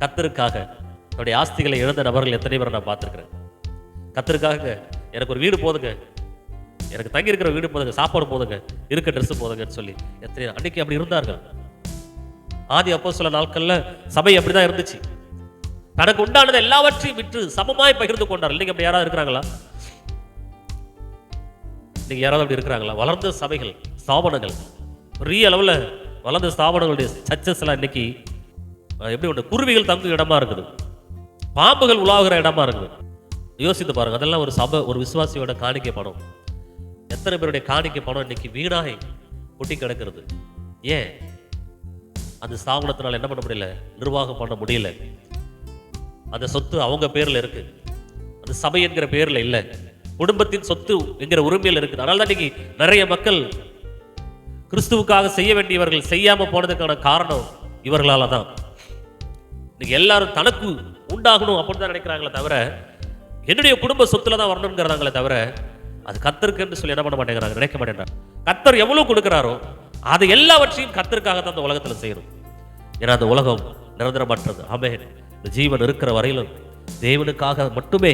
கர்த்தருக்காக தன்னுடைய ஆஸ்திகளை இழந்த நபர்கள் எத்தனை பேரை நான் பார்த்துருக்கிறேன். கர்த்தருக்காக எனக்கு ஒரு வீடு போதுங்க, எனக்கு தங்கி இருக்கிற வீடு போதுங்க, சாப்பாடு போதுங்க, இருக்க ட்ரெஸ் போதுங்கன்னு சொல்லி எத்தனை அன்னைக்கு அப்படி இருந்தார்கள். ஆதி அப்போஸ்தலர் நாட்கள்ல சபை அப்படிதான் இருந்துச்சு. தனக்கு உண்டானது எல்லாவற்றையும் விற்று சமமாய் பகிர்ந்து கொண்டார். இன்னைக்கு அப்படி யாராவது இருக்கிறாங்களா? இன்னைக்கு யாராவது அப்படி இருக்கிறாங்களா? வளர்ந்த சபைகள், ஸ்தாபனங்கள், பெரிய அளவுல வளர்ந்த ஸ்தாபனங்களுடைய சர்ச்சஸ் எல்லாம் இன்னைக்கு எப்படி ஒன்று குருவிகள் தங்கும் இடமா இருக்குது, பாம்புகள் உலாவுகிற இடமா இருக்குது. யோசித்து பாருங்க. அதெல்லாம் ஒரு சபை, ஒரு விசுவாசியோட காணிக்கை பணம். எத்தனை பேருடைய காணிக்கை பணம் இன்னைக்கு வீணாய் கொட்டி கிடக்கிறது. ஏன்? அந்த ஸ்தாபனத்தினால என்ன பண்ண முடியல? நிர்வாகம் பண்ண முடியல. அந்த சொத்து அவங்க பேர்ல இருக்கு, அந்த சபை என்கிற பேர்ல இல்ல, குடும்பத்தின் சொத்து என்கிற உரிமையில் இருக்குது. அதனால தான் இன்னைக்கு நிறைய மக்கள் கிறிஸ்துவுக்காக செய்ய வேண்டியவர்கள் செய்யாம போனதுக்கான காரணம் இவர்களால தான். இன்னைக்கு எல்லாரும் தனக்கு உண்டாகணும் அப்படின்னு தான் நினைக்கிறாங்களே தவிர, என்னுடைய குடும்ப சொத்துல தான் வரணுங்கிறாங்களே தவிர, அது கர்த்தருக்கு என்று சொல்லி என்ன பண்ண மாட்டேங்கிறாங்க, நினைக்க மாட்டேங்கிறாங்க. கர்த்தர் எவ்வளவு கொடுக்கிறாரோ அது எல்லாவற்றையும் கர்த்தருக்காக தான் அந்த உலகத்துல செய்யணும். ஏன்னா அந்த உலகம் நிரந்தரமற்றது. ஆமென். இந்த ஜீவன் இருக்கிற வரையிலும் தேவனுக்காக மட்டுமே